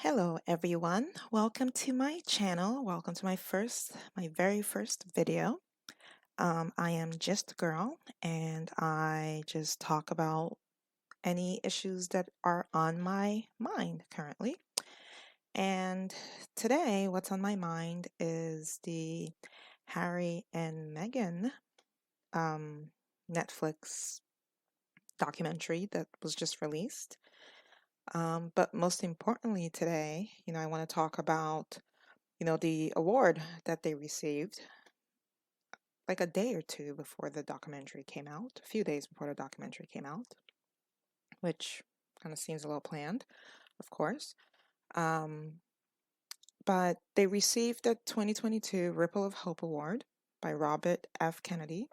Hello everyone. Welcome to my channel. Welcome to my very first video. I am just a girl and I just talk about any issues that are on my mind currently. And today what's on my mind is the Harry and Meghan Netflix documentary that was just released. But most importantly today, I want to talk about the award that they received like a day or two before the documentary came out, a few days before the documentary came out, which kind of seems a little planned, of course. Um, but they received the 2022 Ripple of Hope Award by Robert F. Kennedy,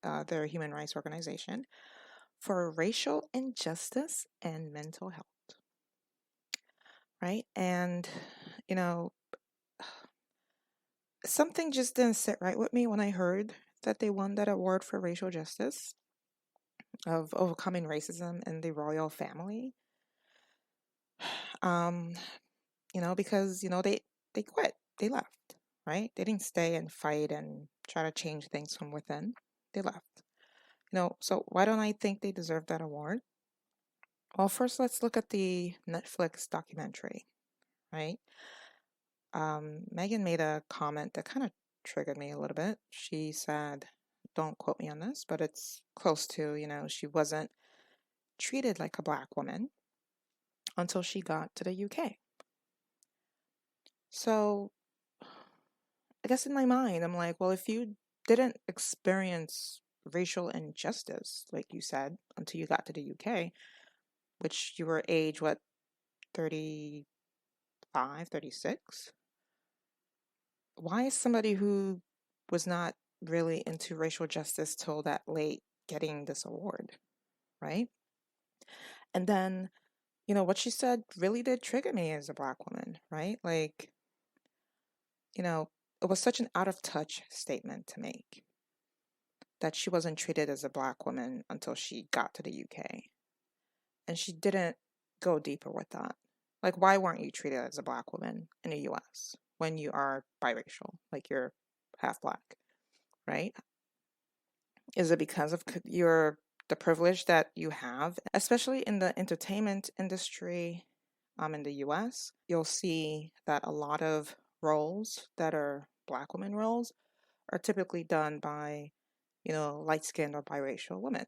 their human rights organization, for racial injustice and mental health, right? And, you know, something just didn't sit right with me when I heard that they won that award for racial justice of overcoming racism in the royal family. Um, because they quit, they left, right? They didn't stay and fight and try to change things from within. They left. So why don't I think they deserve that award? Well, first let's look at the Netflix documentary, right? Megan made a comment that kind of triggered me a little bit. She said, don't quote me on this, but it's close to, she wasn't treated like a black woman until she got to the UK. So I guess in my mind, I'm like, well, if you didn't experience racial injustice, like you said, until you got to the UK, which you were age, what, 35, 36? Why is somebody who was not really into racial justice till that late getting this award, right? And then, what she said really did trigger me as a black woman, right? Like, it was such an out of touch statement to make that she wasn't treated as a black woman until she got to the UK. And she didn't go deeper with that. Like, why weren't you treated as a black woman in the US when you are biracial, like you're half black, right? Is it because of the privilege that you have, especially in the entertainment industry in the US? You'll see that a lot of roles that are black women roles are typically done by, light-skinned or biracial women.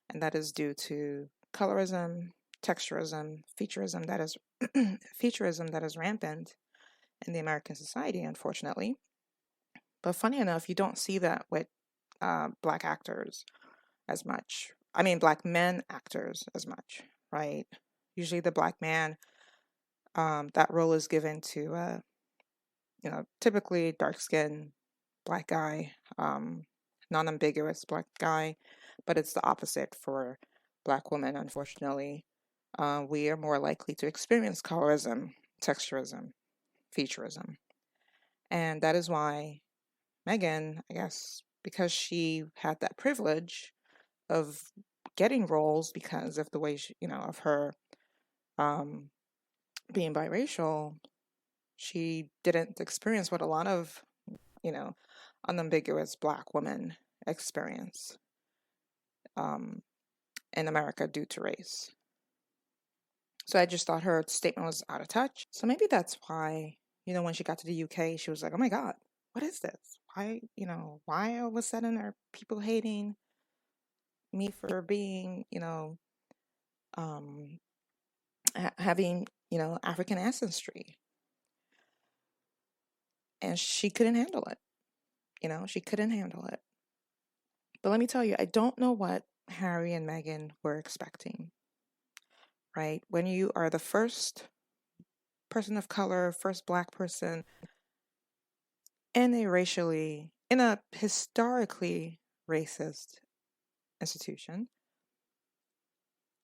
And that is due to colorism, texturism, featureism that is featureism that is rampant in the American society, unfortunately. But funny enough, you don't see that with black actors as much. I mean, black men actors as much, right? Usually, the black man, that role is given to, typically dark-skinned black guy, non-ambiguous black guy, but it's the opposite for black women, unfortunately. We are more likely to experience colorism, texturism, featureism. And that is why Megan, I guess, because she had that privilege of getting roles because of the way of her um, being biracial, she didn't experience what a lot of, you know, unambiguous black women experience um, in America due to race. So I just thought her statement was out of touch. So maybe that's why, when she got to the UK, she was like, oh my God, what is this? Why all of a sudden are people hating me for being, um, having, African ancestry? And she couldn't handle it. She couldn't handle it. But let me tell you, I don't know what Harry and Meghan were expecting, right? When you are the first person of color, first black person in a historically racist institution,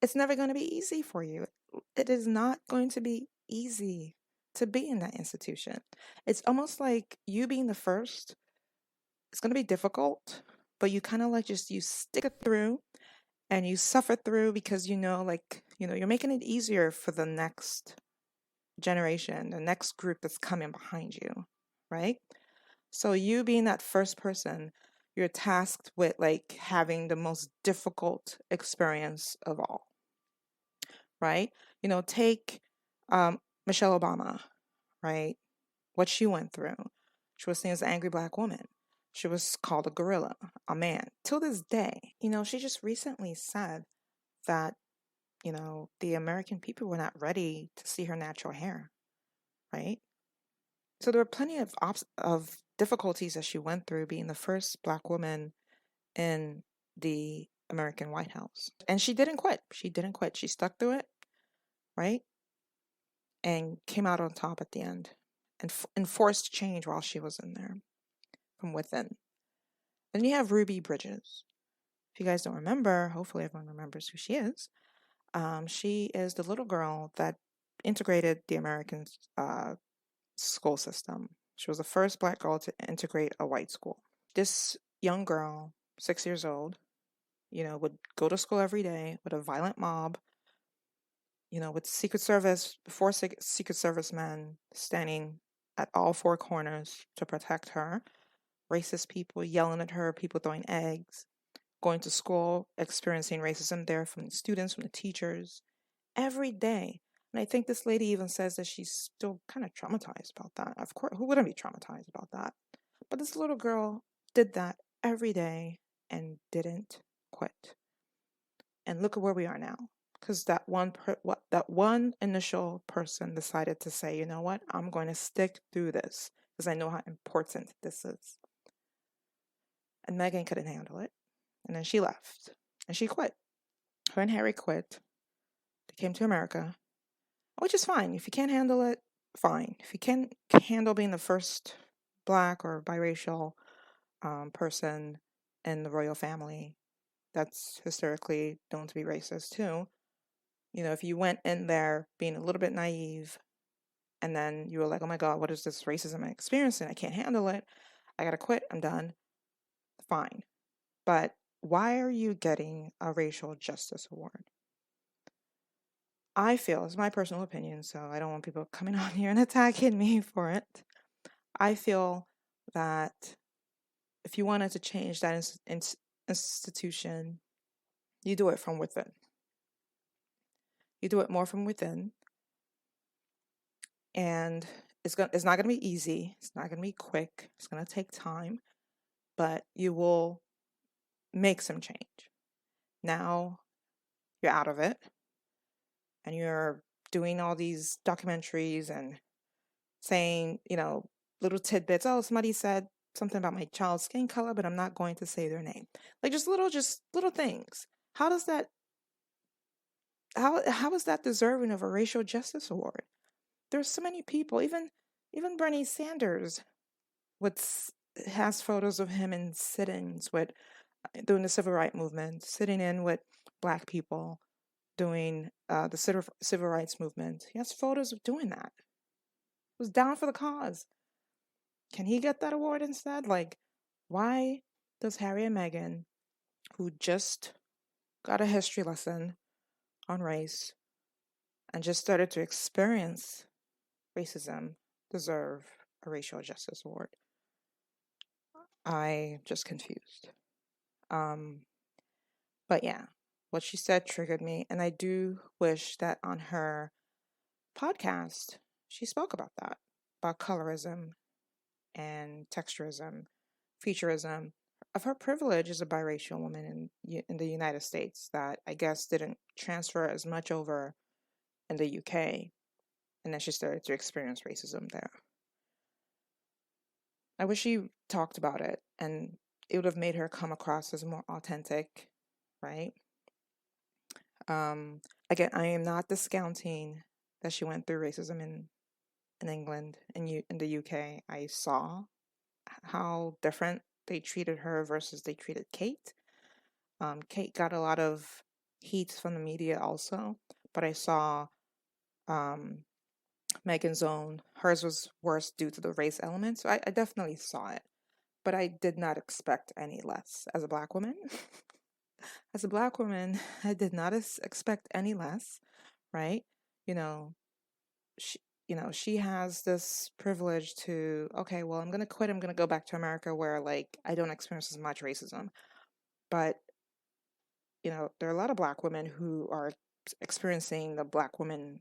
it's never going to be easy for you. It is not going to be easy to be in that institution. It's almost like you being the first, it's going to be difficult, but you kind of like you stick it through and you suffer through because you're making it easier for the next generation, the next group that's coming behind you, right? So you being that first person, you're tasked with like having the most difficult experience of all, right? Take Michelle Obama, right? What she went through. She was seen as an angry black woman. She was called a gorilla, a man. Till this day, she just recently said that, the American people were not ready to see her natural hair, right? So there were plenty of difficulties that she went through being the first black woman in the American White House. And she didn't quit. She didn't quit. She stuck through it, right? And came out on top at the end and enforced change while she was in there from within. Then you have Ruby Bridges. If you guys don't remember, hopefully everyone remembers who she is. She is the little girl that integrated the American school system. She was the first black girl to integrate a white school. This young girl, 6 years old, would go to school every day with a violent mob, with Secret Service men standing at all four corners to protect her, racist people yelling at her, people throwing eggs, going to school, experiencing racism there from the students, from the teachers, every day. And I think this lady even says that she's still kind of traumatized about that. Of course, who wouldn't be traumatized about that? But this little girl did that every day and didn't quit. And look at where we are now. Because that one initial person decided to say, you know what, I'm going to stick through this because I know how important this is. And Megan couldn't handle it. And then she left. And she quit. Her and Harry quit. They came to America, which is fine. If you can't handle it, fine. If you can't handle being the first black or biracial person in the royal family, that's historically known to be racist too. If you went in there being a little bit naive and then you were like, oh my God, what is this racism I'm experiencing? I can't handle it. I gotta quit. I'm done. Fine. But why are you getting a racial justice award? I feel, it's my personal opinion, so I don't want people coming on here and attacking me for it. I feel that if you wanted to change that institution, you do it from within. You do it more from within. And it's not going to be easy. It's not going to be quick. It's going to take time, but you will make some change. Now you're out of it and you're doing all these documentaries and saying, little tidbits. Oh, somebody said something about my child's skin color, but I'm not going to say their name. Like just little things. How is that deserving of a racial justice award? There's so many people, even Bernie Sanders has photos of him in sit-ins with doing the civil rights movement, sitting in with black people doing the civil rights movement. He has photos of doing that. He was down for the cause. Can he get that award instead? Like, why does Harry and Meghan, who just got a history lesson on race and just started to experience racism, deserve a racial justice award? I just confused. But yeah, what she said triggered me, and I do wish that on her podcast she spoke about that, about colorism and texturism, featureism, of her privilege as a biracial woman in the United States that I guess didn't transfer as much over in the UK, and then she started to experience racism there. I wish she talked about it, and it would have made her come across as more authentic, right? Again, I am not discounting that she went through racism in England and in the UK. I saw how different they treated her versus they treated Kate. Kate got a lot of heat from the media also, but I saw Meghan's own. Hers was worse due to the race element, so I definitely saw it, but I did not expect any less as a black woman. As a black woman, I did not expect any less, right? You know, she has this privilege to, okay, well, I'm going to quit. I'm going to go back to America where, like, I don't experience as much racism. But, there are a lot of Black women who are experiencing the Black woman,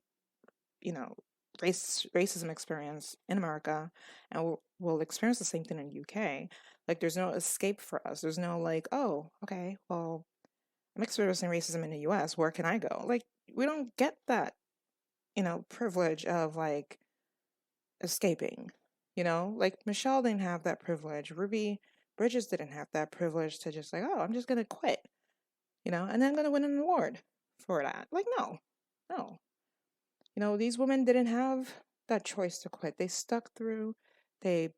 you know, racism experience in America, and will experience the same thing in UK. Like, there's no escape for us. There's no, like, oh, okay, well, I'm experiencing racism in the US. Where can I go? Like, we don't get that, privilege of, like, escaping. Like, Michelle didn't have that privilege. Ruby Bridges didn't have that privilege to just, like, oh, I'm just gonna quit, and then I'm gonna win an award for that. Like, no, no. These women didn't have that choice to quit. They stuck through. They,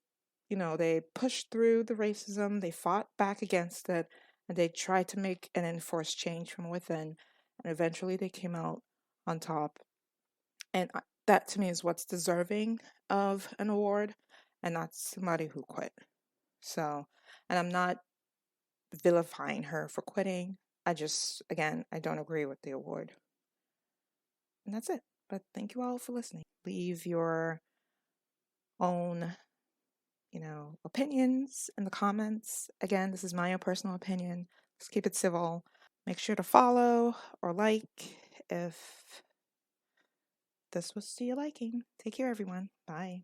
they pushed through the racism. They fought back against it, and they tried to make and enforce change from within. And eventually, they came out on top. And that to me is what's deserving of an award, and not somebody who quit. So, and I'm not vilifying her for quitting. Again, I don't agree with the award. And that's it. But thank you all for listening. Leave your own, opinions in the comments. Again, this is my own personal opinion. Just keep it civil. Make sure to follow or like if this was to your liking. Take care, everyone. Bye.